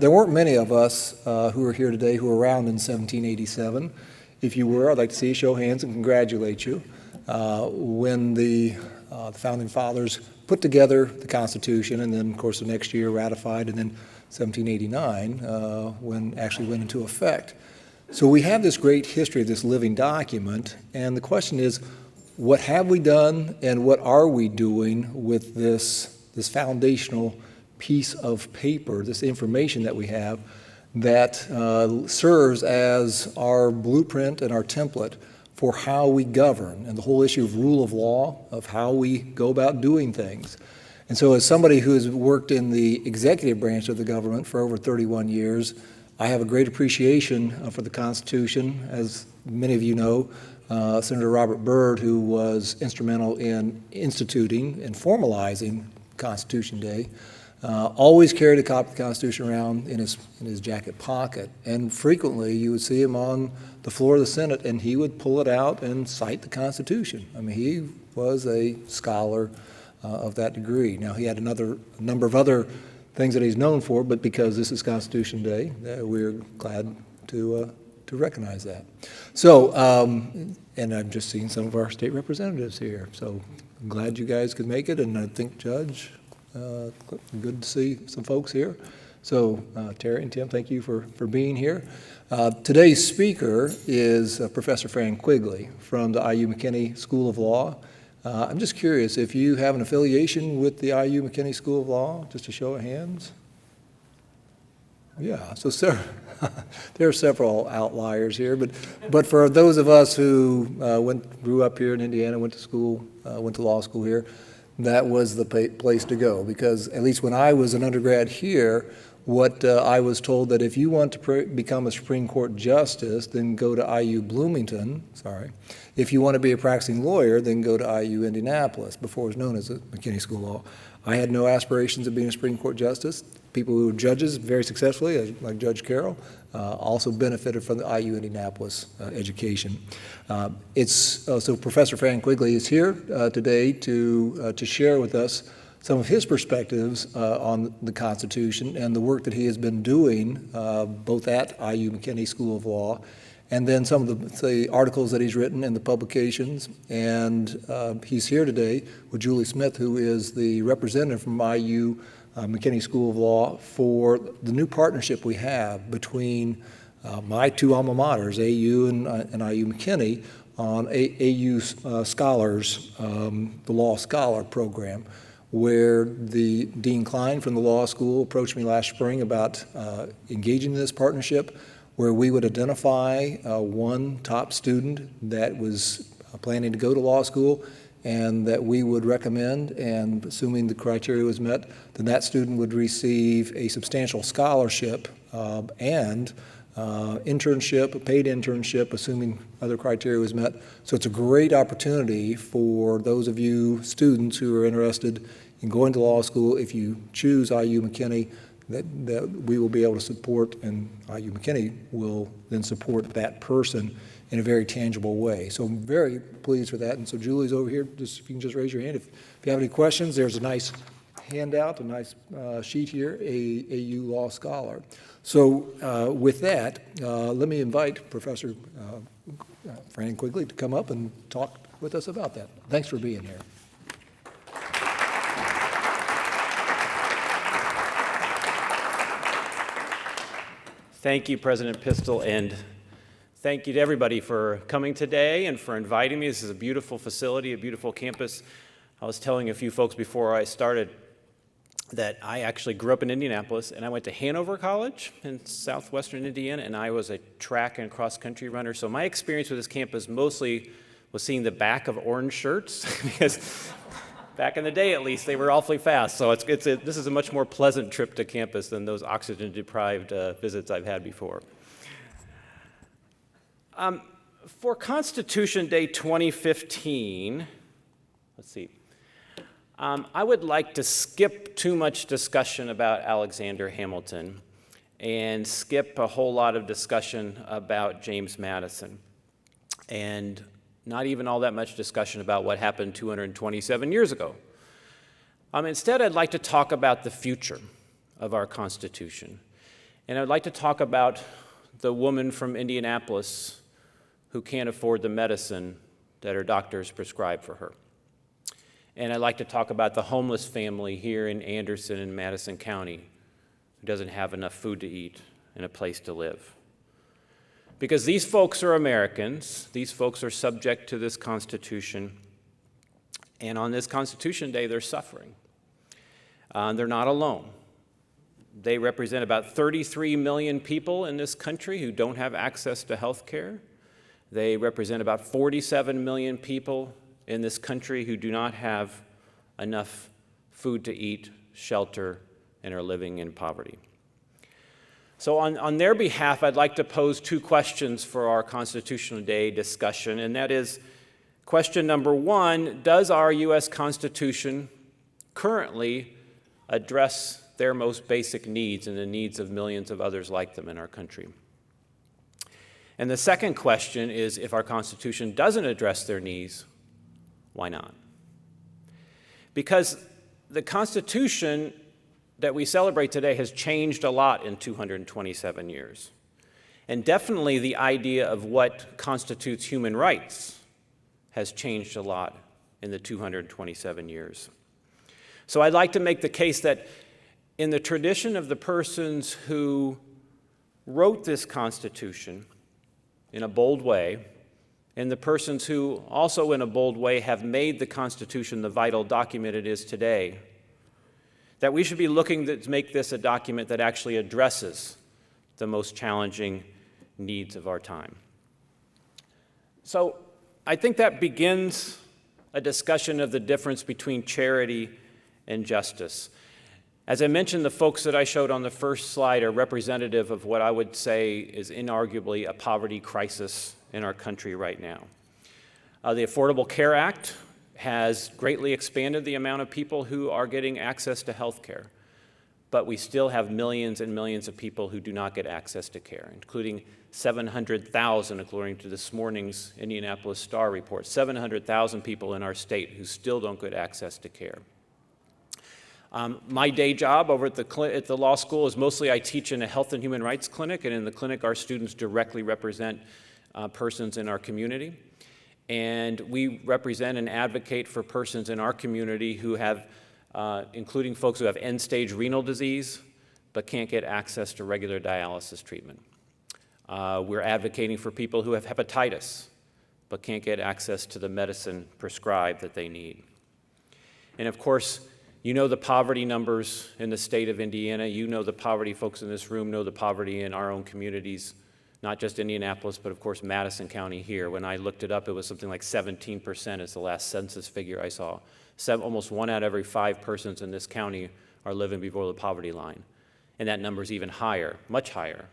there weren't many of us who are here today who were around in 1787. If you were, I'd like to see you show hands and congratulate you. When the Founding Fathers put together the Constitution, and then, of course, the next year ratified, and then 1789 when actually went into effect. So we have this great history of this living document, and the question is, what have we done and what are we doing with this foundational piece of paper, this information that we have that serves as our blueprint and our template for how we govern and the whole issue of rule of law, of how we go about doing things. And so as somebody who has worked in the executive branch of the government for over 31 years, I have a great appreciation for the Constitution. As many of you know, Senator Robert Byrd, who was instrumental in instituting and formalizing Constitution Day, always carried a copy of the Constitution around in his jacket pocket. And frequently you would see him on the floor of the Senate and he would pull it out and cite the Constitution. I mean, he was a scholar of that degree. Now, he had a number of other things that he's known for, but because this is Constitution Day, we're glad to recognize that. So, and I've just seen some of our state representatives here, so I'm glad you guys could make it, and I think, Judge, good to see some folks here. So, Terry and Tim, thank you for being here. Today's speaker is Professor Fran Quigley from the IU McKinney School of Law. I'm just curious if you have an affiliation with the IU McKinney School of Law, just a show of hands. Yeah, so there are several outliers here, but for those of us who grew up here in Indiana, went to law school here, that was the place to go, because at least when I was an undergrad here, what I was told that if you want to become a Supreme Court justice, then go to IU Bloomington, If you want to be a practicing lawyer, then go to IU Indianapolis, before it was known as the McKinney School of Law. I had no aspirations of being a Supreme Court justice. People who were judges very successfully, like Judge Carroll, also benefited from the IU Indianapolis education. So Professor Fran Quigley is here today to share with us some of his perspectives on the Constitution and the work that he has been doing both at IU McKinney School of Law, and then some of the articles that he's written and the publications. And he's here today with Julie Smith, who is the representative from IU McKinney School of Law for the new partnership we have between my two alma maters, AU and IU McKinney, on AU Scholars, the Law Scholar Program, where the Dean Klein from the law school approached me last spring about engaging in this partnership, where we would identify one top student that was planning to go to law school and that we would recommend, and assuming the criteria was met, then that student would receive a substantial scholarship and internship, a paid internship, assuming other criteria was met. So it's a great opportunity for those of you students who are interested in going to law school. If you choose IU McKinney, that we will be able to support, and IU McKinney will then support that person in a very tangible way. So I'm very pleased with that. And so Julie's over here. Just if you can just raise your hand. If you have any questions, there's a nice handout, a nice sheet here, AU Law Scholar. So with that, let me invite Professor Fran Quigley to come up and talk with us about that. Thanks for being here. Thank you, President Pistol, and thank you to everybody for coming today and for inviting me. This is a beautiful facility, a beautiful campus. I was telling a few folks before I started that I actually grew up in Indianapolis, and I went to Hanover College in southwestern Indiana, and I was a track and cross-country runner. So my experience with this campus mostly was seeing the back of orange shirts, because back in the day, at least, they were awfully fast. So this is a much more pleasant trip to campus than those oxygen-deprived visits I've had before. For Constitution Day 2015, let's see, I would like to skip too much discussion about Alexander Hamilton and skip a whole lot of discussion about James Madison, and not even all that much discussion about what happened 227 years ago. Instead, I'd like to talk about the future of our Constitution And I'd like to talk about the woman from Indianapolis who can't afford the medicine that her doctors prescribe for her. And I'd like to talk about the homeless family here in Anderson and Madison County who doesn't have enough food to eat and a place to live. Because these folks are Americans, these folks are subject to this Constitution, and on this Constitution Day, they're suffering. They're not alone. They represent about 33 million people in this country who don't have access to health care. They represent about 47 million people in this country who do not have enough food to eat, shelter, and are living in poverty. So on their behalf, I'd like to pose two questions for our Constitutional Day discussion, and that is, question number one, does our U.S. Constitution currently address their most basic needs and the needs of millions of others like them in our country? And the second question is, if our Constitution doesn't address their needs, why not? Because the Constitution that we celebrate today has changed a lot in 227 years. And definitely the idea of what constitutes human rights has changed a lot in the 227 years. So I'd like to make the case that in the tradition of the persons who wrote this Constitution in a bold way, and the persons who also in a bold way have made the Constitution the vital document it is today, that we should be looking to make this a document that actually addresses the most challenging needs of our time. So I think that begins a discussion of the difference between charity and justice. As I mentioned, the folks that I showed on the first slide are representative of what I would say is inarguably a poverty crisis in our country right now. The Affordable Care Act has greatly expanded the amount of people who are getting access to health care, but we still have millions and millions of people who do not get access to care, including 700,000, according to this morning's Indianapolis Star report, 700,000 people in our state who still don't get access to care. My day job over at the law school is mostly I teach in a health and human rights clinic, and in the clinic our students directly represent persons in our community. And we represent and advocate for persons in our community who have, including folks who have end-stage renal disease, but can't get access to regular dialysis treatment. We're advocating for people who have hepatitis, but can't get access to the medicine prescribed that they need. And of course, you know the poverty numbers in the state of Indiana. You know the poverty, folks in this room know the poverty in our own communities, not just Indianapolis, but of course Madison County here. When I looked it up, it was something like 17% is the last census figure I saw. Almost 1 out of every 5 persons in this county are living below the poverty line. And that number is even higher, much higher,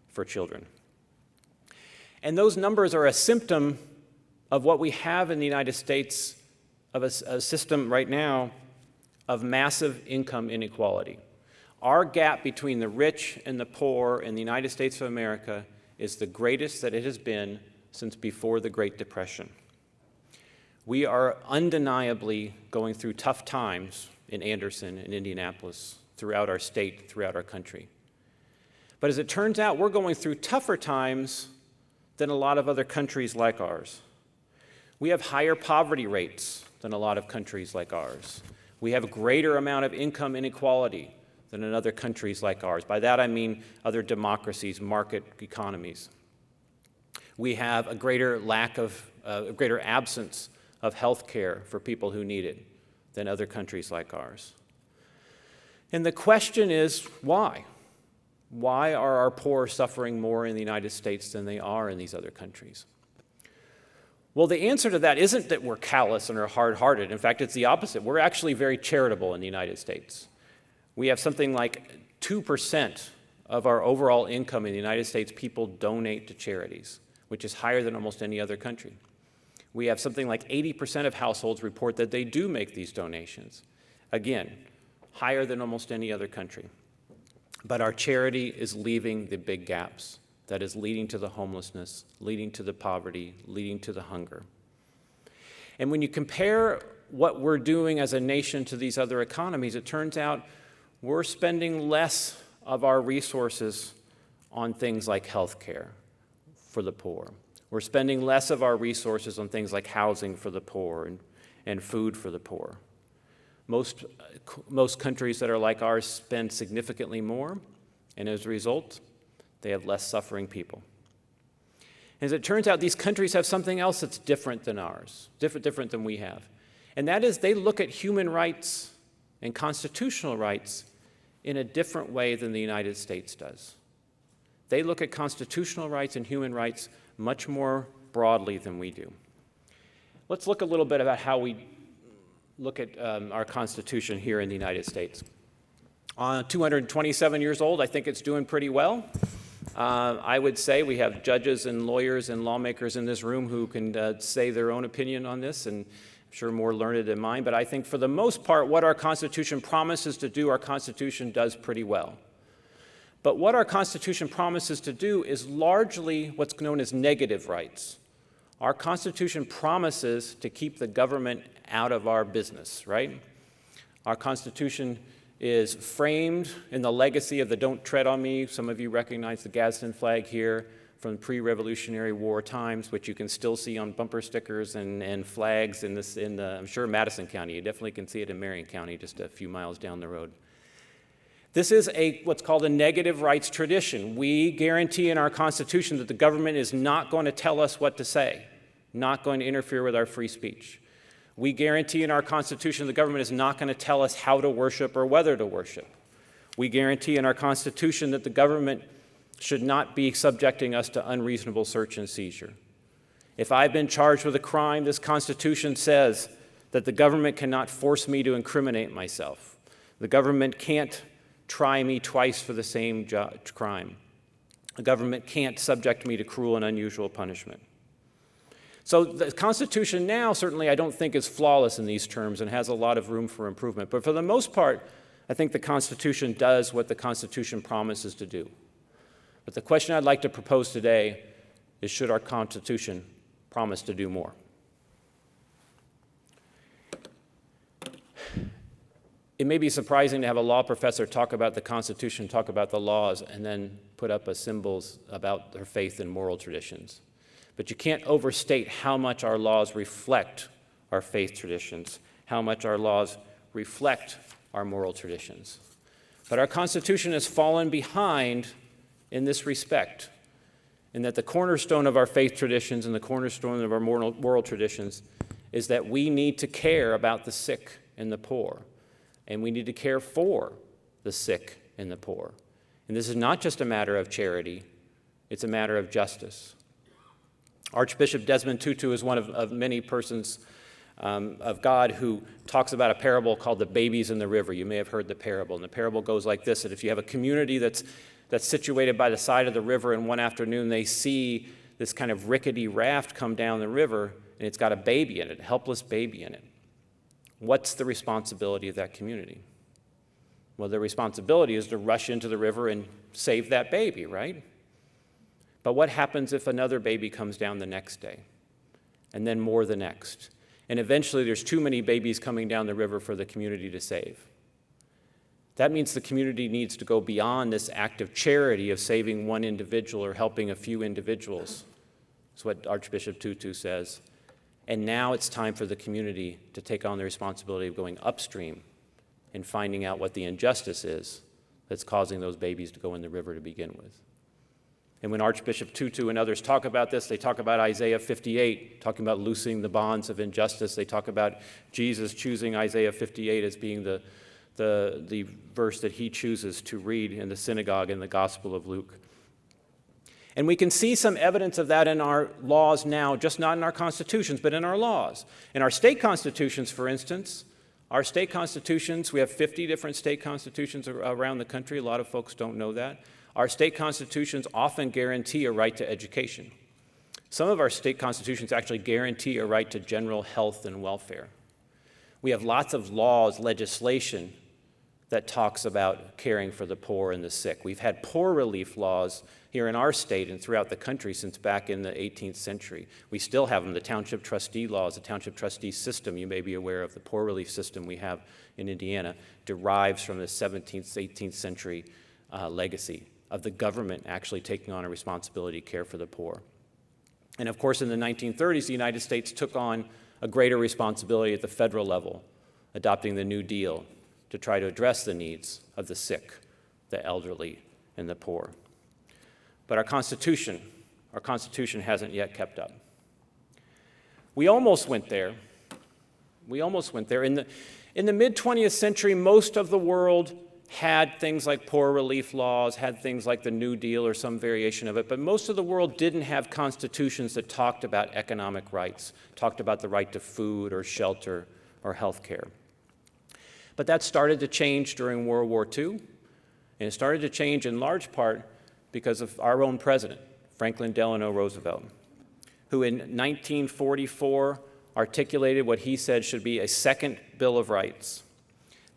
for children. And those numbers are a symptom of what we have in the United States, of a system right now of massive income inequality. Our gap between the rich and the poor in the United States of America is the greatest that it has been since before the Great Depression. We are undeniably going through tough times in Anderson and Indianapolis, throughout our state, throughout our country. But as it turns out, we're going through tougher times than a lot of other countries like ours. We have higher poverty rates than a lot of countries like ours. We have a greater amount of income inequality than in other countries like ours. By that I mean other democracies, market economies. We have a greater greater absence of health care for people who need it than other countries like ours. And the question is, why? Why are our poor suffering more in the United States than they are in these other countries? Well, the answer to that isn't that we're callous and are hard-hearted. In fact, it's the opposite. We're actually very charitable in the United States. We have something like 2% of our overall income in the United States people donate to charities, which is higher than almost any other country. We have something like 80% of households report that they do make these donations. Again, higher than almost any other country. But our charity is leaving the big gaps. That is leading to the homelessness, leading to the poverty, leading to the hunger. And when you compare what we're doing as a nation to these other economies, it turns out we're spending less of our resources on things like health care for the poor. We're spending less of our resources on things like housing for the poor and food for the poor. Most countries that are like ours spend significantly more, and as a result, they have less suffering people. As it turns out, these countries have something else that's different than ours, different than we have. And that is they look at human rights and constitutional rights in a different way than the United States does. They look at constitutional rights and human rights much more broadly than we do. Let's look a little bit about how we look at our Constitution here in the United States. 227 years old, I think it's doing pretty well. I would say we have judges and lawyers and lawmakers in this room who can say their own opinion on this, and I'm sure more learned than mine, but I think for the most part, what our Constitution promises to do, our Constitution does pretty well. But what our Constitution promises to do is largely what's known as negative rights. Our Constitution promises to keep the government out of our business, right? Our Constitution is framed in the legacy of the Don't Tread on Me. Some of you recognize the Gadsden flag here from pre-Revolutionary War times, which you can still see on bumper stickers and flags I'm sure Madison County. You definitely can see it in Marion County, just a few miles down the road. This is what's called a negative rights tradition. We guarantee in our Constitution that the government is not going to tell us what to say, not going to interfere with our free speech. We guarantee in our Constitution the government is not going to tell us how to worship or whether to worship. We guarantee in our Constitution that the government should not be subjecting us to unreasonable search and seizure. If I've been charged with a crime, this Constitution says that the government cannot force me to incriminate myself. The government can't try me twice for the same crime. The government can't subject me to cruel and unusual punishment. So the Constitution now, certainly, I don't think is flawless in these terms and has a lot of room for improvement. But for the most part, I think the Constitution does what the Constitution promises to do. But the question I'd like to propose today is, should our Constitution promise to do more? It may be surprising to have a law professor talk about the Constitution, talk about the laws, and then put up symbols about their faith and moral traditions. But you can't overstate how much our laws reflect our faith traditions, how much our laws reflect our moral traditions. But our Constitution has fallen behind in this respect, in that the cornerstone of our faith traditions and the cornerstone of our moral traditions is that we need to care about the sick and the poor, and we need to care for the sick and the poor. And this is not just a matter of charity, it's a matter of justice. Archbishop Desmond Tutu is one of many persons of God who talks about a parable called the babies in the river. You may have heard the parable, and the parable goes like this, that if you have a community that's situated by the side of the river, and one afternoon they see this kind of rickety raft come down the river, and it's got a baby in it, a helpless baby in it. What's the responsibility of that community? Well, their responsibility is to rush into the river and save that baby, right? But what happens if another baby comes down the next day, and then more the next? And eventually there's too many babies coming down the river for the community to save. That means the community needs to go beyond this act of charity of saving one individual or helping a few individuals. That's what Archbishop Tutu says. And now it's time for the community to take on the responsibility of going upstream and finding out what the injustice is that's causing those babies to go in the river to begin with. And when Archbishop Tutu and others talk about this, they talk about Isaiah 58, talking about loosing the bonds of injustice. They talk about Jesus choosing Isaiah 58 as being the verse that he chooses to read in the synagogue in the Gospel of Luke. And we can see some evidence of that in our laws now, just not in our constitutions, but in our laws. In our state constitutions, for instance, our state constitutions, we have 50 different state constitutions around the country. A lot of folks don't know that. Our state constitutions often guarantee a right to education. Some of our state constitutions actually guarantee a right to general health and welfare. We have lots of laws, legislation that talks about caring for the poor and the sick. We've had poor relief laws here in our state and throughout the country since back in the 18th century. We still have them. The township trustee laws, the township trustee system, you may be aware of, the poor relief system we have in Indiana, derives from the 17th, 18th century legacy of the government actually taking on a responsibility to care for the poor. And of course, in the 1930s, the United States took on a greater responsibility at the federal level, adopting the New Deal to try to address the needs of the sick, the elderly, and the poor. But our Constitution hasn't yet kept up. We almost went there. In the mid-20th century, most of the world had things like poor relief laws, had things like the New Deal or some variation of it, but most of the world didn't have constitutions that talked about economic rights, talked about the right to food or shelter or health care. But that started to change during World War II, and it started to change in large part because of our own president, Franklin Delano Roosevelt, who in 1944 articulated what he said should be a second Bill of Rights.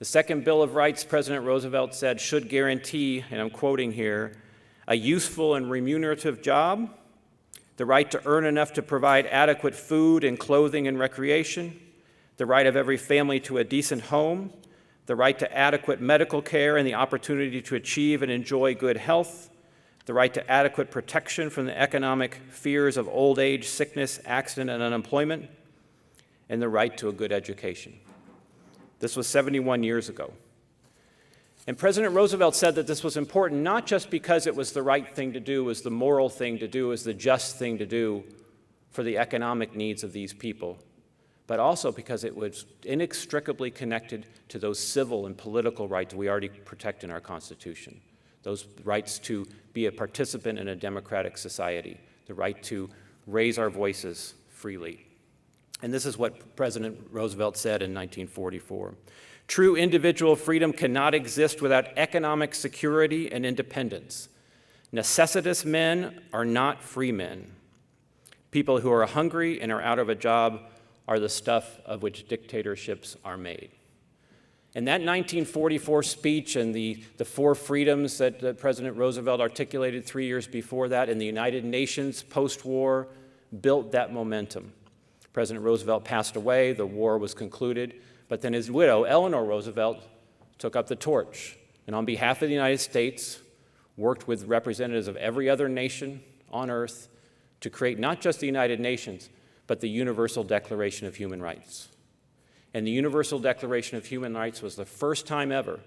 The second Bill of Rights, President Roosevelt said, should guarantee, and I'm quoting here, a useful and remunerative job, the right to earn enough to provide adequate food and clothing and recreation, the right of every family to a decent home, the right to adequate medical care and the opportunity to achieve and enjoy good health, the right to adequate protection from the economic fears of old age, sickness, accident, and unemployment, and the right to a good education. This was 71 years ago. And President Roosevelt said that this was important not just because it was the right thing to do, was the moral thing to do, was the just thing to do for the economic needs of these people, but also because it was inextricably connected to those civil and political rights we already protect in our Constitution. Those rights to be a participant in a democratic society, the right to raise our voices freely. And this is what President Roosevelt said in 1944. True individual freedom cannot exist without economic security and independence. Necessitous men are not free men. People who are hungry and are out of a job are the stuff of which dictatorships are made. And that 1944 speech and the four freedoms that President Roosevelt articulated 3 years before that in the United Nations post-war built that momentum. President Roosevelt passed away, the war was concluded, but then his widow, Eleanor Roosevelt, took up the torch, and on behalf of the United States, worked with representatives of every other nation on earth to create not just the United Nations, but the Universal Declaration of Human Rights. And the Universal Declaration of Human Rights was the first time ever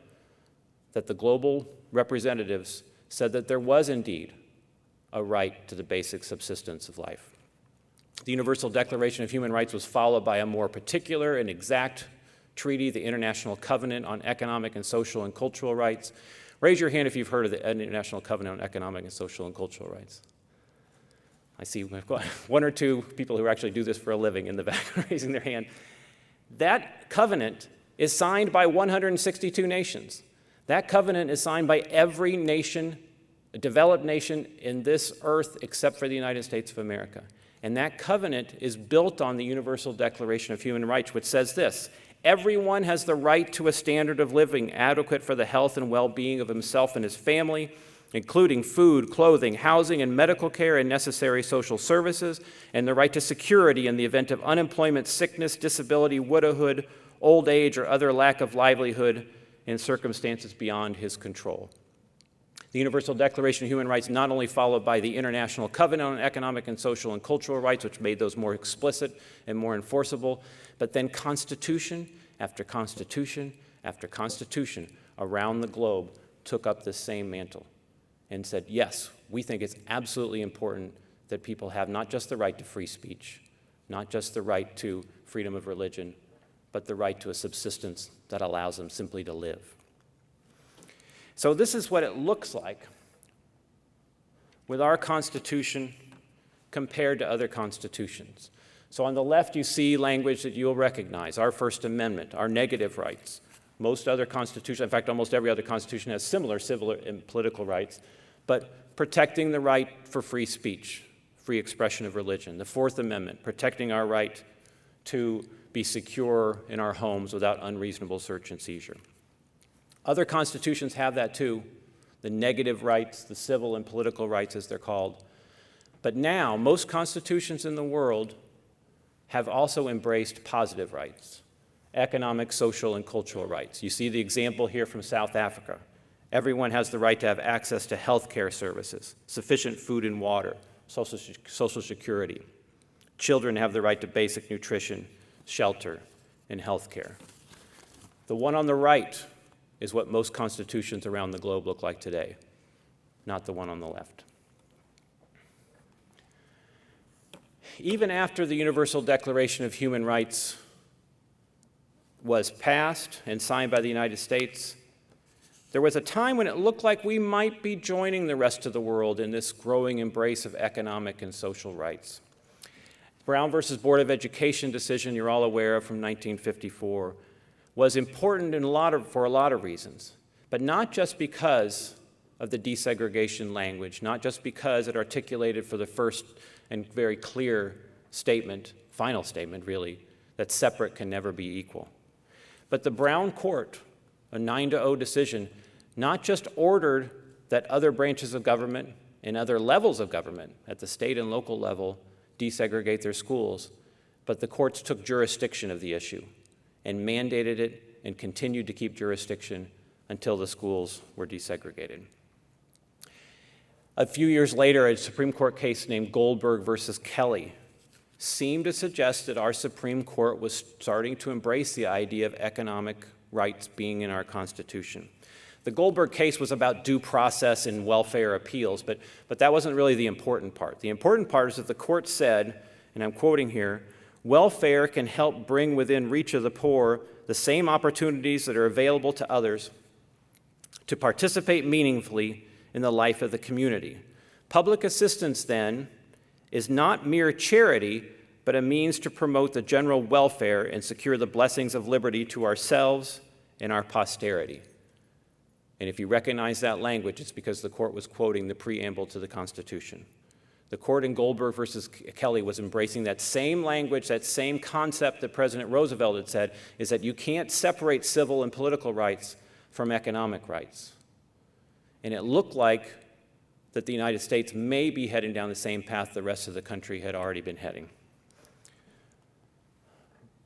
that the global representatives said that there was indeed a right to the basic subsistence of life. The Universal Declaration of Human Rights was followed by a more particular and exact treaty, the International Covenant on Economic and Social and Cultural Rights. Raise your hand if you've heard of the International Covenant on Economic and Social and Cultural Rights. I see we've got one or two people who actually do this for a living in the back raising their hand. That covenant is signed by 162 nations. That covenant is signed by every nation, a developed nation in this earth except for the United States of America. And that covenant is built on the Universal Declaration of Human Rights, which says this: everyone has the right to a standard of living adequate for the health and well-being of himself and his family, including food, clothing, housing, and medical care and necessary social services, and the right to security in the event of unemployment, sickness, disability, widowhood, old age, or other lack of livelihood in circumstances beyond his control. The Universal Declaration of Human Rights not only followed by the International Covenant on Economic and Social and Cultural Rights, which made those more explicit and more enforceable, but then constitution after constitution after constitution around the globe took up this same mantle and said, yes, we think it's absolutely important that people have not just the right to free speech, not just the right to freedom of religion, but the right to a subsistence that allows them simply to live. So this is what it looks like with our Constitution compared to other constitutions. So on the left, you see language that you'll recognize, our First Amendment, our negative rights. Most other constitutions, in fact, almost every other constitution has similar civil and political rights, but protecting the right for free speech, free expression of religion. The Fourth Amendment, protecting our right to be secure in our homes without unreasonable search and seizure. Other constitutions have that too, the negative rights, the civil and political rights as they're called. But now, most constitutions in the world have also embraced positive rights, economic, social, and cultural rights. You see the example here from South Africa. Everyone has the right to have access to health care services, sufficient food and water, Social Security. Children have the right to basic nutrition, shelter, and health care. The one on the right is what most constitutions around the globe look like today, not the one on the left. Even after the Universal Declaration of Human Rights was passed and signed by the United States, there was a time when it looked like we might be joining the rest of the world in this growing embrace of economic and social rights. Brown versus Board of Education decision, you're all aware of, from 1954, was important for a lot of reasons, but not just because of the desegregation language, not just because it articulated for the first and very clear statement, final statement really, that separate can never be equal. But the Brown court, a 9-0 decision, not just ordered that other branches of government and other levels of government at the state and local level desegregate their schools, but the courts took jurisdiction of the issue and mandated it and continued to keep jurisdiction until the schools were desegregated. A few years later, a Supreme Court case named Goldberg versus Kelly seemed to suggest that our Supreme Court was starting to embrace the idea of economic rights being in our Constitution. The Goldberg case was about due process and welfare appeals, but that wasn't really the important part. The important part is that the court said, and I'm quoting here, welfare can help bring within reach of the poor the same opportunities that are available to others to participate meaningfully in the life of the community. Public assistance, then, is not mere charity, but a means to promote the general welfare and secure the blessings of liberty to ourselves and our posterity. And if you recognize that language, it's because the court was quoting the preamble to the Constitution. The court in Goldberg versus Kelly was embracing that same language, that same concept that President Roosevelt had said, is that you can't separate civil and political rights from economic rights. And it looked like that the United States may be heading down the same path the rest of the country had already been heading.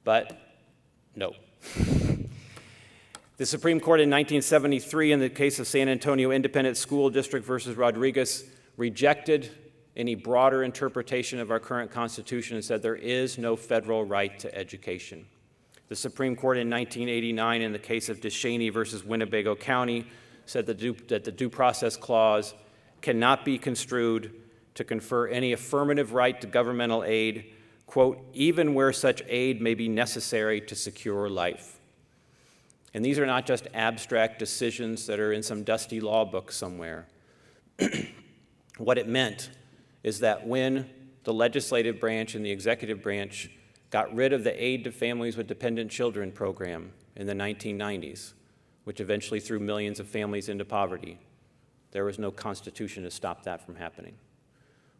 But no. The Supreme Court in 1973, in the case of San Antonio Independent School District versus Rodriguez, rejected any broader interpretation of our current Constitution and said there is no federal right to education. The Supreme Court in 1989, in the case of DeShaney versus Winnebago County, said that the Due Process Clause cannot be construed to confer any affirmative right to governmental aid, quote, even where such aid may be necessary to secure life. And these are not just abstract decisions that are in some dusty law book somewhere. What it meant is that when the legislative branch and the executive branch got rid of the Aid to Families with Dependent Children program in the 1990s, which eventually threw millions of families into poverty, there was no constitution to stop that from happening.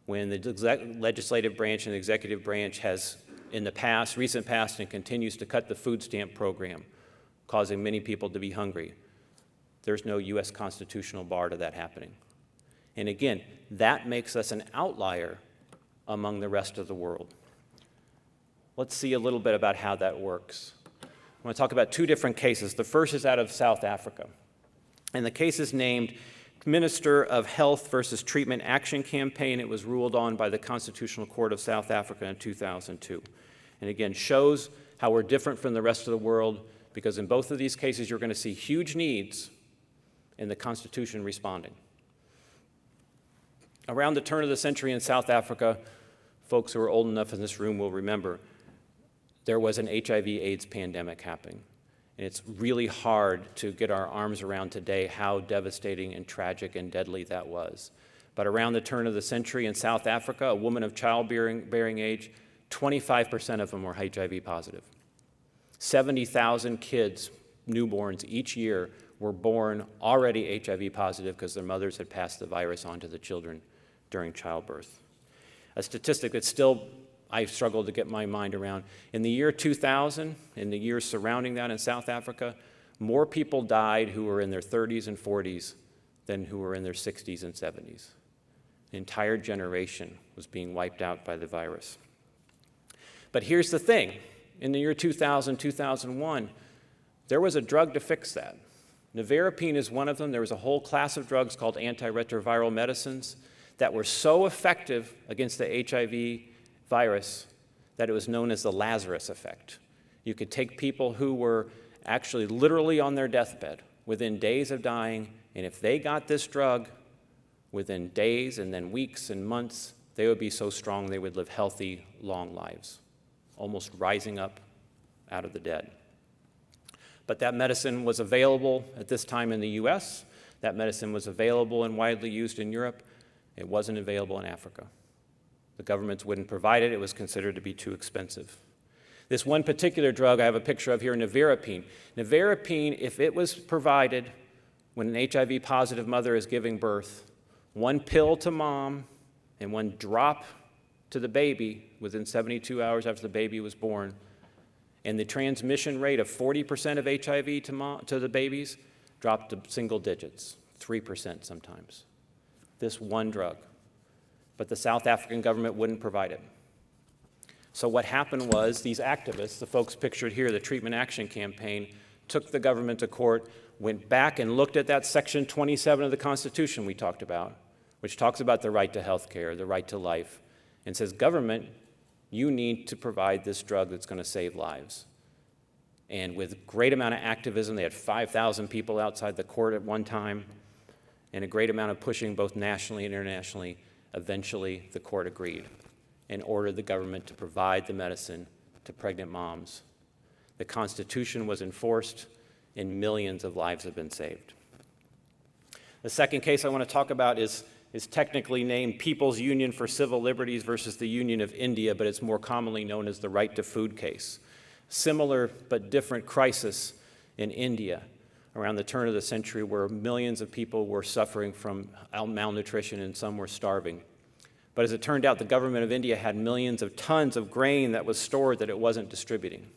When the legislative branch and the executive branch has, in the past, recent past, and continues to cut the food stamp program, causing many people to be hungry, there's no U.S. constitutional bar to that happening. And again, that makes us an outlier among the rest of the world. Let's see a little bit about how that works. I want to talk about two different cases. The first is out of South Africa. And the case is named Minister of Health versus Treatment Action Campaign. It was ruled on by the Constitutional Court of South Africa in 2002. And again, shows how we're different from the rest of the world, because in both of these cases, you're going to see huge needs in the Constitution responding. Around the turn of the century in South Africa, folks who are old enough in this room will remember, there was an HIV/AIDS pandemic happening. And it's really hard to get our arms around today how devastating and tragic and deadly that was. But around the turn of the century in South Africa, a woman of childbearing age, 25% of them were HIV positive. 70,000 kids, newborns, each year were born already HIV positive because their mothers had passed the virus on to the children during childbirth. A statistic that still I struggle to get my mind around. In the year 2000, in the years surrounding that in South Africa, more people died who were in their 30s and 40s than who were in their 60s and 70s. An entire generation was being wiped out by the virus. But here's the thing. In the year 2000, 2001, there was a drug to fix that. Nevirapine is one of them. There was a whole class of drugs called antiretroviral medicines that were so effective against the HIV virus that it was known as the Lazarus effect. You could take people who were actually literally on their deathbed within days of dying, and if they got this drug within days and then weeks and months, they would be so strong they would live healthy, long lives, almost rising up out of the dead. But that medicine was available at this time in the US. That medicine was available and widely used in Europe. It wasn't available in Africa. The governments wouldn't provide it. It was considered to be too expensive. This one particular drug I have a picture of here, nevirapine. Nevirapine, if it was provided when an HIV-positive mother is giving birth, one pill to mom and one drop to the baby within 72 hours after the baby was born, and the transmission rate of 40% of HIV to the babies dropped to single digits, 3% sometimes. This one drug. But the South African government wouldn't provide it. So what happened was these activists, the folks pictured here, the Treatment Action Campaign, took the government to court, went back and looked at that Section 27 of the Constitution we talked about, which talks about the right to health care, the right to life, and says, government, you need to provide this drug that's going to save lives. And with great amount of activism, they had 5,000 people outside the court at one time, and a great amount of pushing both nationally and internationally. Eventually, the court agreed and ordered the government to provide the medicine to pregnant moms. The Constitution was enforced, and millions of lives have been saved. The second case I want to talk about is technically named People's Union for Civil Liberties versus the Union of India, but it's more commonly known as the Right to Food case. Similar but different crisis in India around the turn of the century, where millions of people were suffering from malnutrition and some were starving. But as it turned out, the government of India had millions of tons of grain that was stored that it wasn't distributing.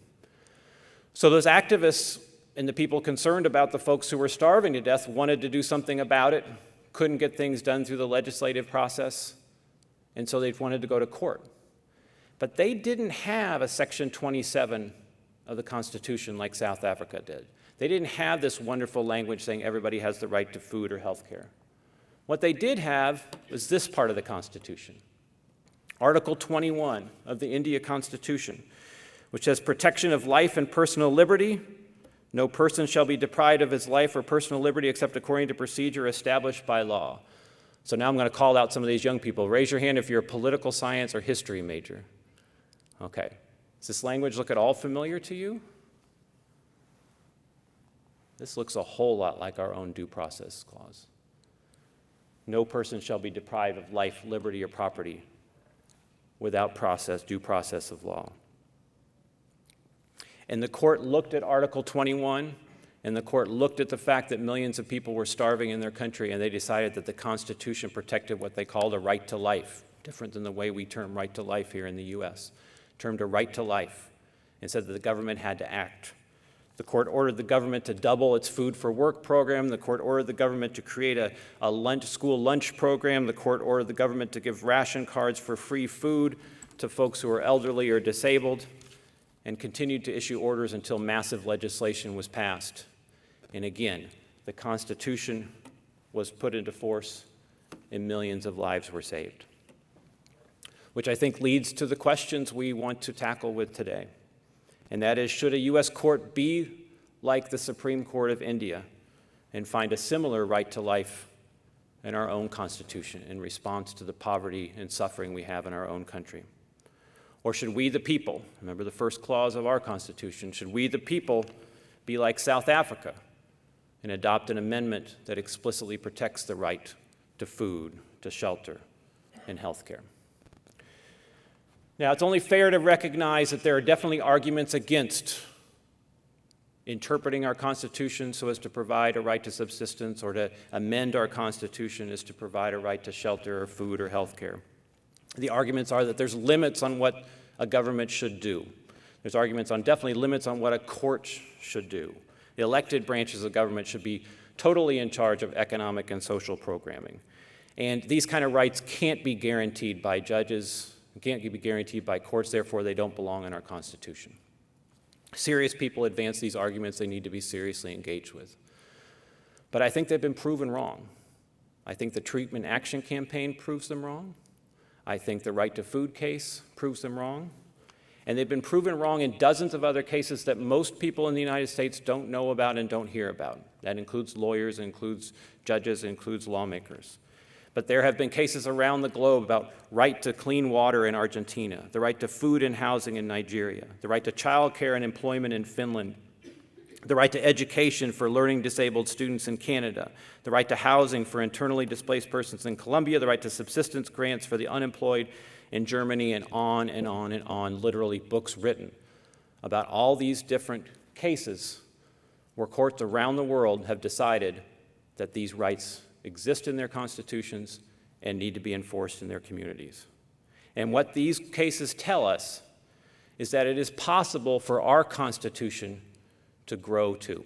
So those activists and the people concerned about the folks who were starving to death wanted to do something about it, couldn't get things done through the legislative process, and so they wanted to go to court. But they didn't have a Section 27 of the Constitution like South Africa did. They didn't have this wonderful language saying everybody has the right to food or health care. What they did have was this part of the Constitution, Article 21 of the India Constitution, which says protection of life and personal liberty. No person shall be deprived of his life or personal liberty except according to procedure established by law. So now I'm going to call out some of these young people. Raise your hand if you're a political science or history major. Okay. Does this language look at all familiar to you? This looks a whole lot like our own due process clause. No person shall be deprived of life, liberty, or property without due process of law. And the court looked at Article 21, and the court looked at the fact that millions of people were starving in their country, and they decided that the Constitution protected what they called a right to life, different than the way we term right to life here in the U.S., termed a right to life, and said that the government had to act. The court ordered the government to double its food for work program. The court ordered the government to create a school lunch program. The court ordered the government to give ration cards for free food to folks who are elderly or disabled, and continued to issue orders until massive legislation was passed. And again, the Constitution was put into force and millions of lives were saved. Which I think leads to the questions we want to tackle with today. And that is, should a U.S. court be like the Supreme Court of India and find a similar right to life in our own Constitution in response to the poverty and suffering we have in our own country? Or should we, the people, remember the first clause of our Constitution, should we, the people, be like South Africa and adopt an amendment that explicitly protects the right to food, to shelter, and health care? Now, it's only fair to recognize that there are definitely arguments against interpreting our Constitution so as to provide a right to subsistence, or to amend our Constitution as to provide a right to shelter or food or health care. The arguments are that there's limits on what a government should do. There's arguments on definitely limits on what a court should do. The elected branches of government should be totally in charge of economic and social programming. And these kind of rights can't be guaranteed by judges, can't be guaranteed by courts, therefore they don't belong in our Constitution. Serious people advance these arguments they need to be seriously engaged with. But I think they've been proven wrong. I think the Treatment Action Campaign proves them wrong. I think the Right to Food case proves them wrong. And they've been proven wrong in dozens of other cases that most people in the United States don't know about and don't hear about. That includes lawyers, includes judges, includes lawmakers. But there have been cases around the globe about right to clean water in Argentina, the right to food and housing in Nigeria, the right to child care and employment in Finland, the right to education for learning disabled students in Canada, the right to housing for internally displaced persons in Colombia, the right to subsistence grants for the unemployed in Germany, and on and on and on, literally books written about all these different cases where courts around the world have decided that these rights exist in their constitutions and need to be enforced in their communities. And what these cases tell us is that it is possible for our Constitution to grow too.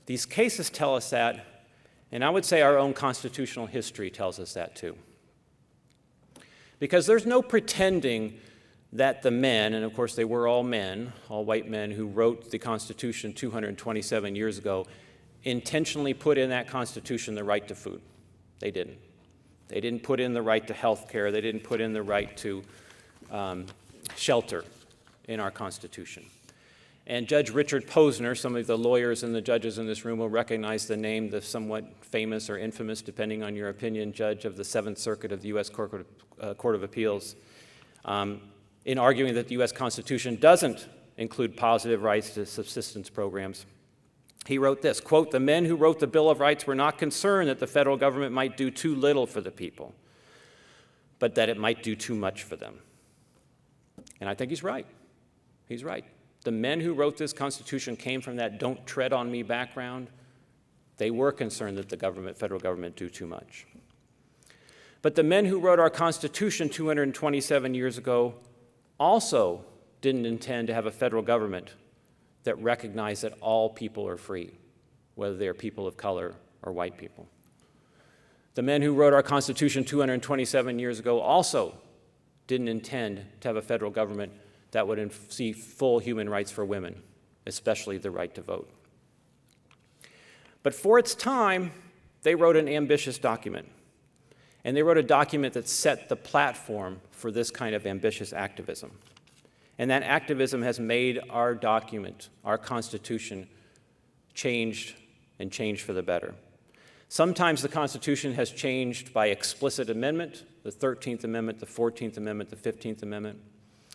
These cases tell us that, and I would say our own constitutional history tells us that too. Because there's no pretending that the men, and of course they were all men, all white men who wrote the Constitution 227 years ago, intentionally put in that Constitution the right to food. They didn't. They didn't put in the right to health care. They didn't put in the right to shelter in our Constitution. And Judge Richard Posner, some of the lawyers and the judges in this room will recognize the name, the somewhat famous or infamous, depending on your opinion, judge of the Seventh Circuit of the U.S. Court of Appeals, in arguing that the U.S. Constitution doesn't include positive rights to subsistence programs. He wrote this, quote, "The men who wrote the Bill of Rights were not concerned that the federal government might do too little for the people, but that it might do too much for them." And I think he's right. He's right. The men who wrote this Constitution came from that don't tread on me background. They were concerned that the federal government do too much. But the men who wrote our Constitution 227 years ago also didn't intend to have a federal government that recognized that all people are free, whether they're people of color or white people. The men who wrote our Constitution 227 years ago also didn't intend to have a federal government that would see full human rights for women, especially the right to vote. But for its time, they wrote an ambitious document. And they wrote a document that set the platform for this kind of ambitious activism. And that activism has made our document, our Constitution, changed and changed for the better. Sometimes the Constitution has changed by explicit amendment, the 13th Amendment, the 14th Amendment, the 15th Amendment.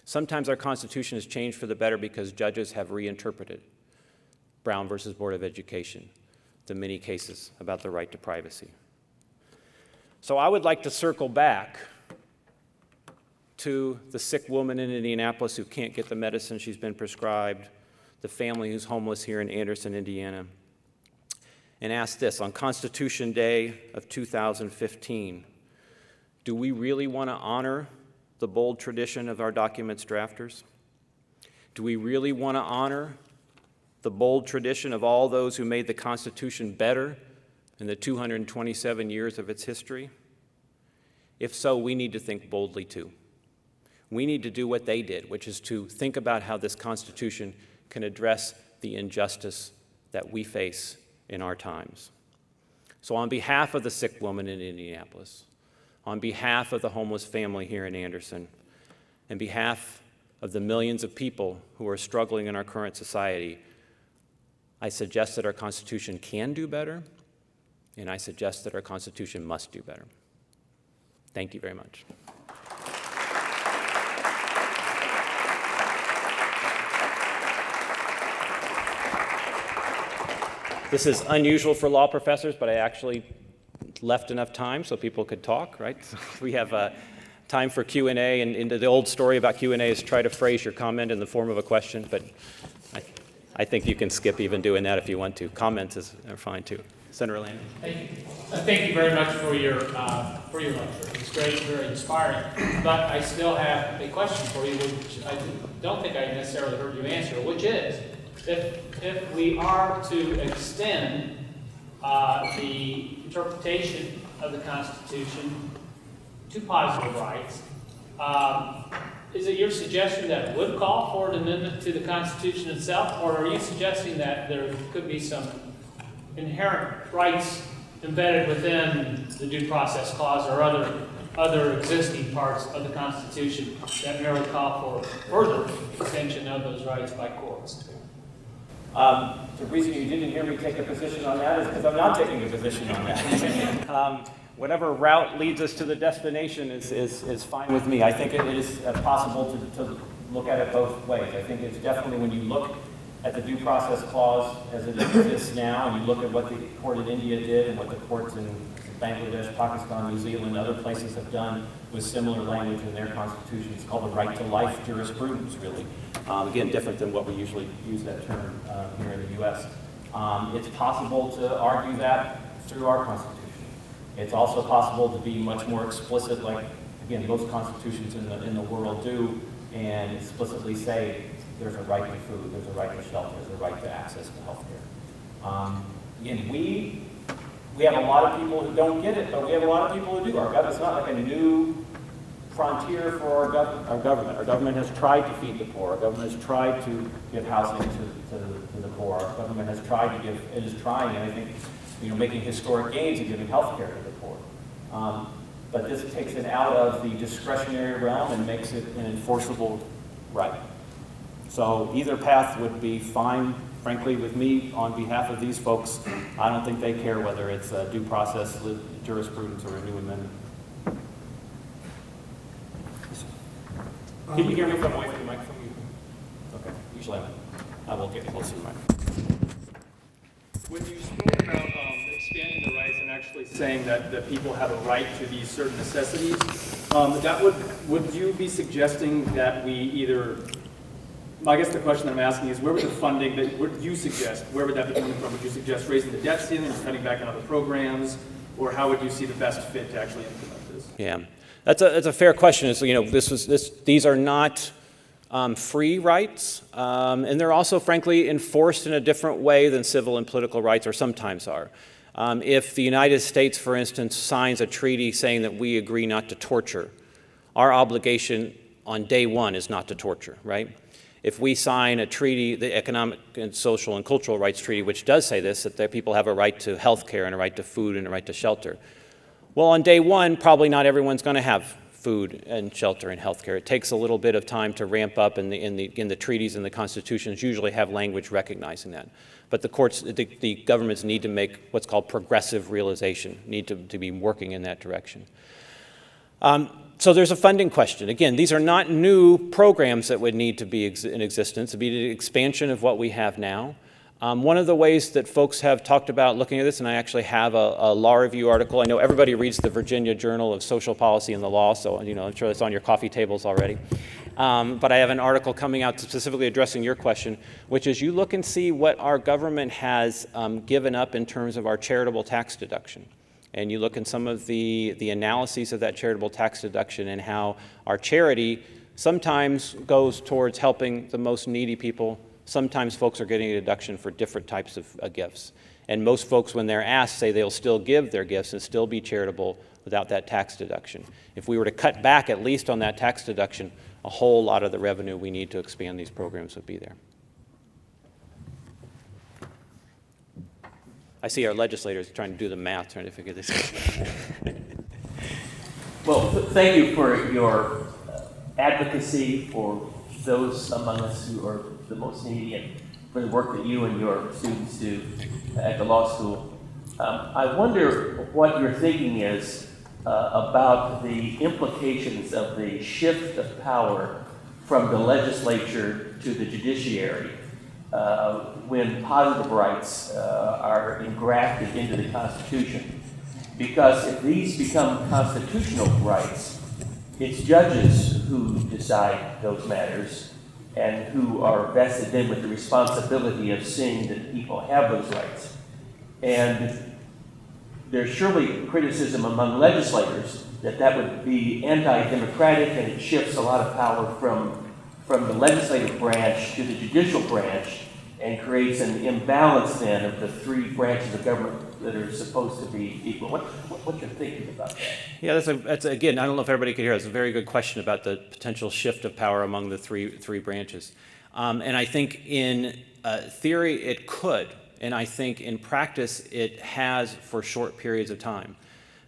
Sometimes our Constitution has changed for the better because judges have reinterpreted Brown versus Board of Education, the many cases about the right to privacy. So I would like to circle back to the sick woman in Indianapolis who can't get the medicine she's been prescribed, the family who's homeless here in Anderson, Indiana, and ask this, on Constitution Day of 2015, do we really want to honor the bold tradition of our document's drafters? Do we really want to honor the bold tradition of all those who made the Constitution better in the 227 years of its history? If so, we need to think boldly too. We need to do what they did, which is to think about how this Constitution can address the injustice that we face in our times. So on behalf of the sick woman in Indianapolis, on behalf of the homeless family here in Anderson, on behalf of the millions of people who are struggling in our current society, I suggest that our Constitution can do better, and I suggest that our Constitution must do better. Thank you very much. This is unusual for law professors, but I actually left enough time so people could talk, right? So we have time for Q&A, and the old story about Q&A is try to phrase your comment in the form of a question, but I think you can skip even doing that if you want to. Comments are fine too. Senator Landon. Thank you. Thank you very much for your lecture. It's great, very inspiring. But I still have a question for you, which I don't think I necessarily heard you answer, which is, if we are to extend the interpretation of the Constitution to positive rights, is it your suggestion that it would call for an amendment to the Constitution itself, or are you suggesting that there could be some inherent rights embedded within the due process clause or other existing parts of the Constitution that merely call for further extension of those rights by courts? The reason you didn't hear me take a position on that is because I'm not taking a position on that. Whatever route leads us to the destination is fine with me. I think it is possible to look at it both ways. I think it's definitely, when you look at the due process clause as it exists now, and you look at what the court in India did and what the courts in Bangladesh, Pakistan, New Zealand, other places have done with similar language in their constitution. It's called the right to life jurisprudence, really. Again, different than what we usually use that term here in the U.S. It's possible to argue that through our Constitution. It's also possible to be much more explicit, like, again, most constitutions in the world do, and explicitly say there's a right to food, there's a right to shelter, there's a right to access to health care. Again, we have a lot of people who don't get it, but we have a lot of people who do. It's not like a new frontier for our government. Our government has tried to feed the poor. Our government has tried to give housing to the poor. Our government has tried to give, it is trying, and I think, making historic gains in giving health care to the poor. But this takes it out of the discretionary realm and makes it an enforceable right. So either path would be fine, frankly, with me on behalf of these folks. I don't think they care whether it's a due process jurisprudence or a new amendment. Can you hear me if I'm away from the microphone? Okay, usually I will get closer to the microphone. When you spoke about expanding the rights and actually saying that people have a right to these certain necessities, would you be suggesting that we either, I guess the question that I'm asking is, where would the funding that would you suggest, where would that be coming from? Would you suggest raising the debt ceiling or cutting back on other programs, or how would you see the best fit to actually implement this? Yeah, that's a fair question. So, these are not free rights, and they're also, frankly, enforced in a different way than civil and political rights, or sometimes are. If the United States, for instance, signs a treaty saying that we agree not to torture, our obligation on day one is not to torture, right? If we sign a treaty, the Economic and Social and Cultural Rights Treaty, which does say this, that people have a right to health care and a right to food and a right to shelter. Well, on day one, probably not everyone's going to have food and shelter and health care. It takes a little bit of time to ramp up, and in the treaties and the constitutions usually have language recognizing that. But the courts, the governments need to make what's called progressive realization, need to be working in that direction. So there's a funding question. Again, these are not new programs that would need to be in existence. It would be an expansion of what we have now. One of the ways that folks have talked about looking at this, and I actually have a law review article. I know everybody reads the Virginia Journal of Social Policy and the Law, so I'm sure it's on your coffee tables already. But I have an article coming out specifically addressing your question, which is you look and see what our government has given up in terms of our charitable tax deduction. And you look in some of the analyses of that charitable tax deduction and how our charity sometimes goes towards helping the most needy people. Sometimes folks are getting a deduction for different types of gifts. And most folks, when they're asked, say they'll still give their gifts and still be charitable without that tax deduction. If we were to cut back at least on that tax deduction, a whole lot of the revenue we need to expand these programs would be there. I see our legislators trying to do the math, trying to figure this out. Well, thank you for your advocacy for those among us who are the most needy and for the work that you and your students do at the law school. I wonder what your thinking is about the implications of the shift of power from the legislature to the judiciary when positive rights are engrafted into the Constitution. Because if these become constitutional rights, it's judges who decide those matters and who are vested in with the responsibility of seeing that people have those rights. And there's surely criticism among legislators that would be anti-democratic, and it shifts a lot of power from the legislative branch to the judicial branch and creates an imbalance then of the three branches of government that are supposed to be equal. What's your thinking about that? Yeah, that's again, I don't know if everybody could hear. It's a very good question about the potential shift of power among the three branches. And I think in theory it could. and I think in practice it has for short periods of time.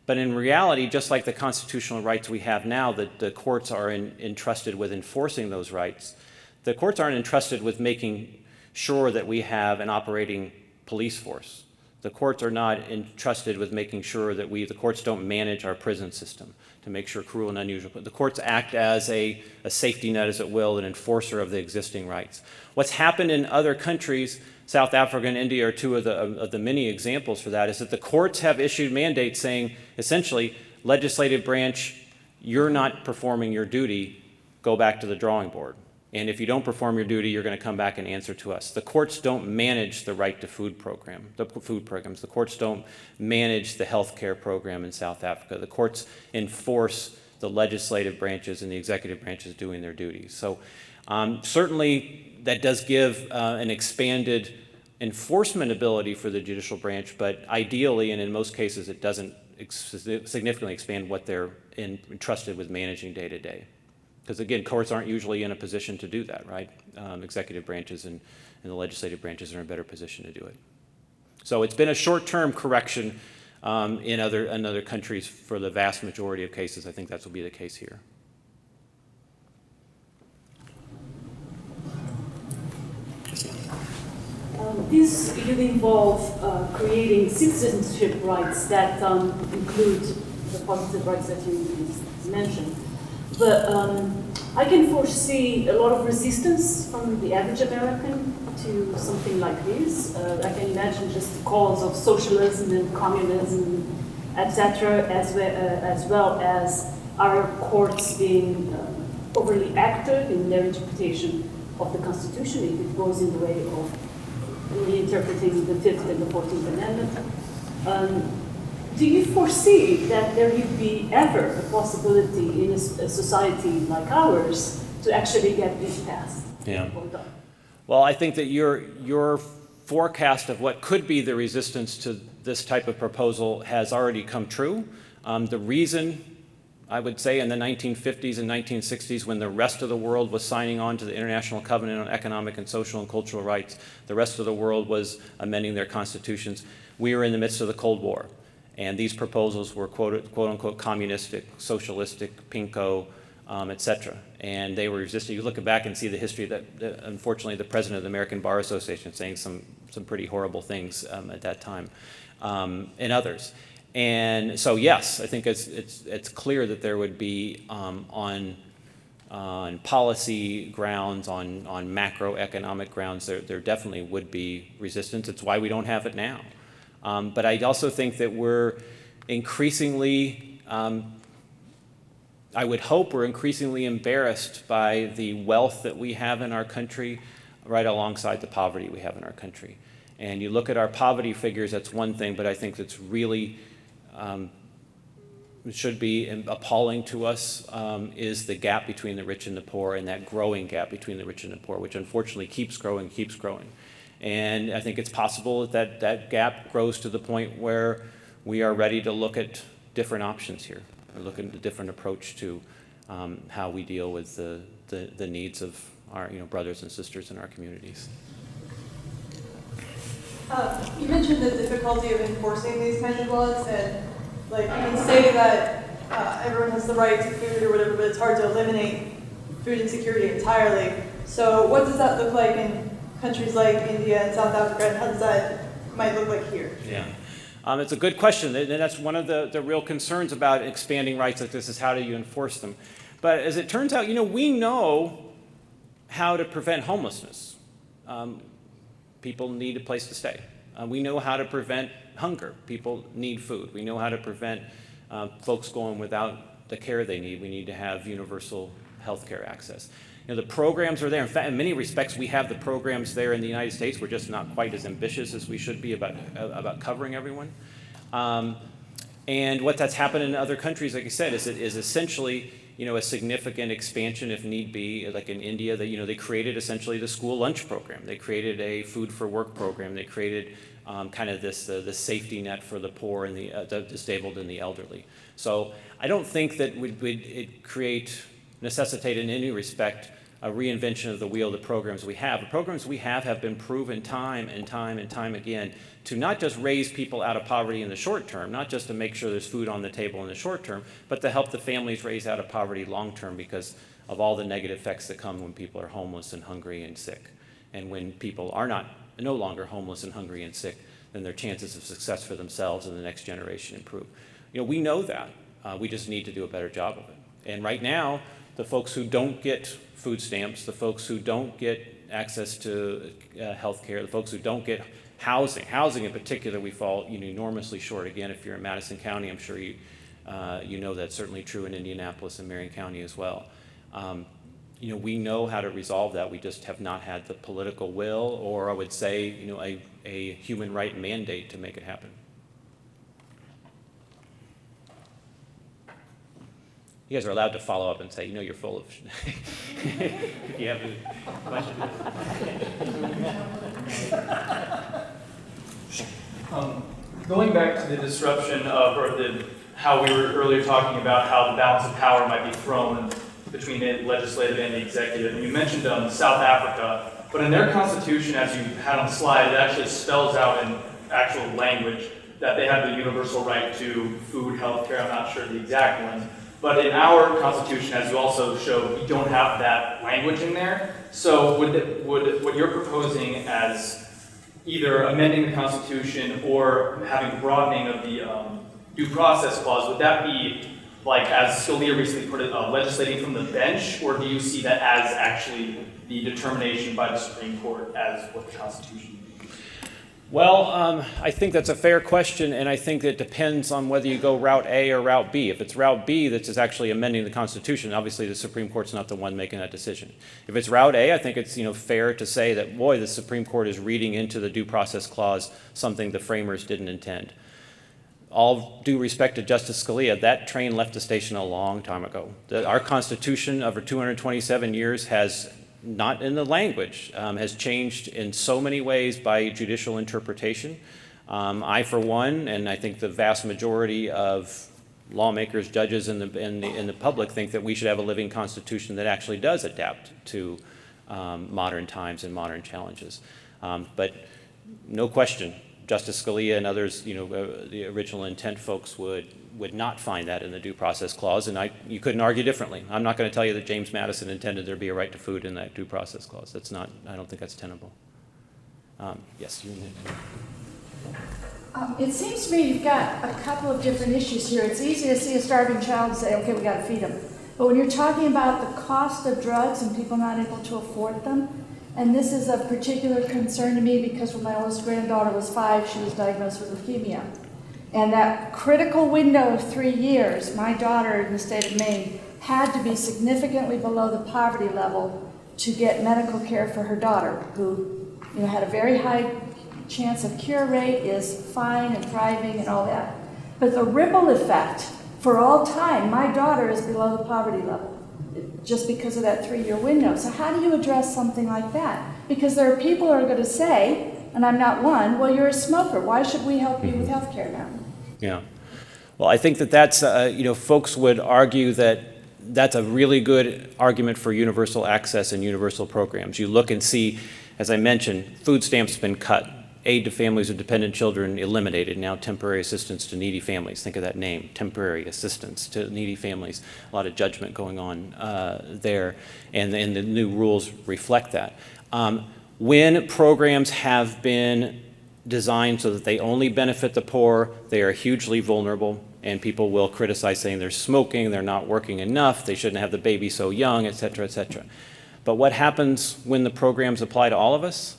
But in reality, just like the constitutional rights we have now, that the courts are entrusted with enforcing those rights, the courts aren't entrusted with making sure that we have an operating police force. The courts are not entrusted with making sure that the courts don't manage our prison system to make sure cruel and unusual. But the courts act as a safety net, as it will, an enforcer of the existing rights. What's happened in other countries, South Africa and India are two of the many examples for that, is that the courts have issued mandates saying, essentially, legislative branch, you're not performing your duty, go back to the drawing board. And if you don't perform your duty, you're going to come back and answer to us. The courts don't manage the right to food program, the food programs. The courts don't manage the health care program in South Africa. The courts enforce the legislative branches and the executive branches doing their duties. So certainly that does give an expanded enforcement ability for the judicial branch, but ideally, and in most cases, it doesn't significantly expand what they're entrusted with managing day to day. Because again, courts aren't usually in a position to do that, right? Executive branches and the legislative branches are in a better position to do it. So it's been a short-term correction in other countries for the vast majority of cases. I think that will be the case here. This will involve creating citizenship rights that include the positive rights that you mentioned. But I can foresee a lot of resistance from the average American to something like this. I can imagine just calls of socialism and communism, etc., as well as our courts being overly active in their interpretation of the Constitution if it goes in the way of reinterpreting the 5th and the 14th Amendment. Do you foresee that there would be ever a possibility in a society like ours to actually get this passed? Yeah. Well, I think that your forecast of what could be the resistance to this type of proposal has already come true. The reason, I would say, in the 1950s and 1960s, when the rest of the world was signing on to the International Covenant on Economic and Social and Cultural Rights, the rest of the world was amending their constitutions. We were in the midst of the Cold War. And these proposals were quote unquote communistic, socialistic, pinko, et cetera. And they were resisted. You look back and see the history that unfortunately the president of the American Bar Association saying some pretty horrible things at that time, and others. And so yes, I think it's clear that there would be on policy grounds, on macroeconomic grounds, there definitely would be resistance. It's why we don't have it now. But I also think that we're increasingly, I would hope we're increasingly embarrassed by the wealth that we have in our country right alongside the poverty we have in our country. And you look at our poverty figures, that's one thing, but I think that's really, it should be appalling to us, is the gap between the rich and the poor, and that growing gap between the rich and the poor, which unfortunately keeps growing. And I think it's possible that that gap grows to the point where we are ready to look at different options here, or look at a different approach to how we deal with the needs of our brothers and sisters in our communities. You mentioned the difficulty of enforcing these kinds of laws, and like you can say that everyone has the right to food or whatever, but it's hard to eliminate food insecurity entirely. So what does that look like in countries like India and South Africa, and how does that might look like here? Yeah, it's a good question, and that's one of the real concerns about expanding rights like this is how do you enforce them. But as it turns out, we know how to prevent homelessness. People need a place to stay. We know how to prevent hunger. People need food. We know how to prevent folks going without the care they need. We need to have universal health care access. The programs are there. In fact, in many respects, we have the programs there in the United States. We're just not quite as ambitious as we should be about covering everyone. And what that's happened in other countries, like I said, is essentially a significant expansion, if need be. Like in India, they created essentially the school lunch program. They created a food for work program. They created kind of this the safety net for the poor and the disabled and the elderly. So I don't think that it necessitate in any respect a reinvention of the wheel, the programs we have. The programs we have been proven time and time and time again to not just raise people out of poverty in the short term, not just to make sure there's food on the table in the short term, but to help the families raise out of poverty long term because of all the negative effects that come when people are homeless and hungry and sick. And when people are no longer homeless and hungry and sick, then their chances of success for themselves and the next generation improve. We know that. We just need to do a better job of it. And right now, the folks who don't get food stamps, the folks who don't get access to health care, the folks who don't get housing in particular, we fall enormously short. Again, if you're in Madison County, I'm sure you know that's certainly true in Indianapolis and Marion County as well. We know how to resolve that. We just have not had the political will, or I would say, a human right mandate to make it happen. You guys are allowed to follow up and say, you're full of if you have a question. Going back to the disruption of, how we were earlier talking about how the balance of power might be thrown between the legislative and the executive. And you mentioned South Africa, but in their constitution, as you had on the slide, it actually spells out in actual language that they have the universal right to food, health care. I'm not sure the exact ones. But in our constitution, as you also showed, we don't have that language in there. So would what you're proposing as either amending the constitution or having broadening of the due process clause, would that be, like as Scalia recently put it, legislating from the bench, or do you see that as actually the determination by the Supreme Court as what the Constitution means? Well, I think that's a fair question, and I think it depends on whether you go Route A or Route B. If it's Route B that's just actually amending the Constitution, obviously the Supreme Court's not the one making that decision. If it's Route A, I think it's fair to say that, boy, the Supreme Court is reading into the Due Process Clause something the framers didn't intend. All due respect to Justice Scalia, that train left the station a long time ago. Our Constitution, over 227 years, has not in the language, has changed in so many ways by judicial interpretation. I, for one, and I think the vast majority of lawmakers, judges, and the public think that we should have a living Constitution that actually does adapt to modern times and modern challenges. But no question, Justice Scalia and others, the original intent folks would not find that in the Due Process Clause, and you couldn't argue differently. I'm not going to tell you that James Madison intended there be a right to food in that Due Process Clause. That's not. I don't think that's tenable. Yes, you. It seems to me you've got a couple of different issues here. It's easy to see a starving child and say, okay, we got to feed them. But when you're talking about the cost of drugs and people not able to afford them, and this is of particular concern to me because when my oldest granddaughter was 5, she was diagnosed with leukemia. And that critical window of 3 years, my daughter in the state of Maine had to be significantly below the poverty level to get medical care for her daughter, who had a very high chance of cure rate, is fine and thriving and all that. But the ripple effect for all time, my daughter is below the poverty level just because of that 3-year window. So how do you address something like that? Because there are people who are going to say, and I'm not one, well, you're a smoker. Why should we help you with health care now? Yeah. Well, I think that's, folks would argue that that's a really good argument for universal access and universal programs. You look and see, as I mentioned, food stamps have been cut. Aid to families with dependent children eliminated. Now temporary assistance to needy families. Think of that name, temporary assistance to needy families. A lot of judgment going on there, and the new rules reflect that. When programs have been designed so that they only benefit the poor, they are hugely vulnerable, and people will criticize saying they're smoking, they're not working enough, they shouldn't have the baby so young, et cetera, et cetera. But what happens when the programs apply to all of us?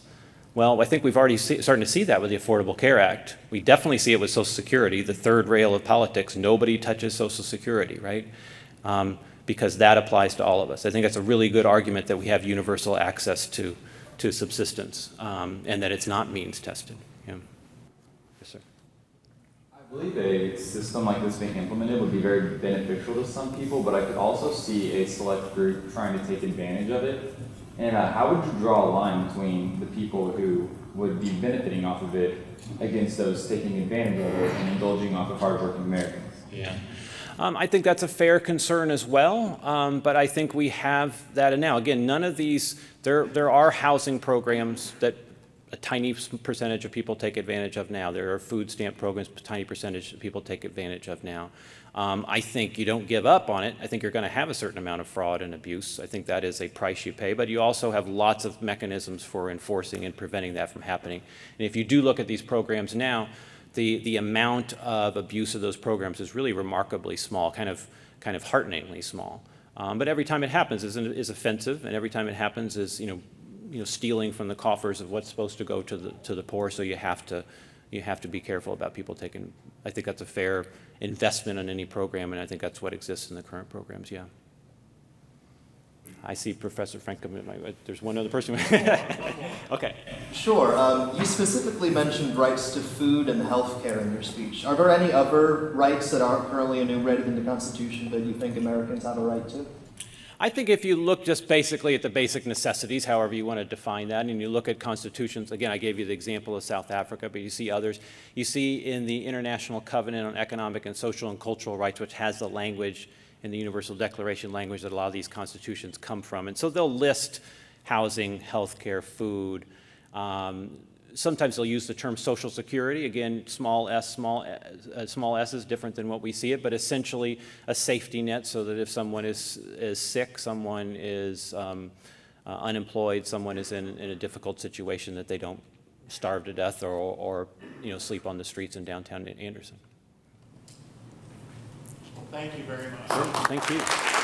Well, I think we've already starting to see that with the Affordable Care Act. We definitely see it with Social Security, the third rail of politics. Nobody touches Social Security, right? Because that applies to all of us. I think that's a really good argument that we have universal access to subsistence, and that it's not means tested. Yeah. Yes, sir. I believe a system like this being implemented would be very beneficial to some people, but I could also see a select group trying to take advantage of it. And how would you draw a line between the people who would be benefiting off of it against those taking advantage of it and indulging off of hardworking Americans? Yeah. I think that's a fair concern as well, but I think we have that now. Again, none of these, there are housing programs that a tiny percentage of people take advantage of now. There are food stamp programs, a tiny percentage of people take advantage of now. I think you don't give up on it. I think you're going to have a certain amount of fraud and abuse. I think that is a price you pay, but you also have lots of mechanisms for enforcing and preventing that from happening. And if you do look at these programs now, the amount of abuse of those programs is really remarkably small, kind of hearteningly small. But every time it happens is offensive, and every time it happens is stealing from the coffers of what's supposed to go to the poor. So you have to be careful about people taking. I think that's a fair investment in any program, and I think that's what exists in the current programs. Yeah. I see Professor Frank. There's one other person. Okay. Sure. You specifically mentioned rights to food and health care in your speech. Are there any other rights that aren't currently enumerated in the Constitution that you think Americans have a right to? I think if you look just basically at the basic necessities, however you want to define that, and you look at constitutions, again, I gave you the example of South Africa, but you see others. You see in the International Covenant on Economic and Social and Cultural Rights, which has the language in the Universal Declaration language that a lot of these constitutions come from. And so they'll list housing, healthcare, food. Sometimes they'll use the term Social Security. Again, small s is different than what we see it, but essentially a safety net so that if someone is sick, someone is unemployed, someone is in a difficult situation, that they don't starve to death or sleep on the streets in downtown Anderson. Thank you very much. Thank you.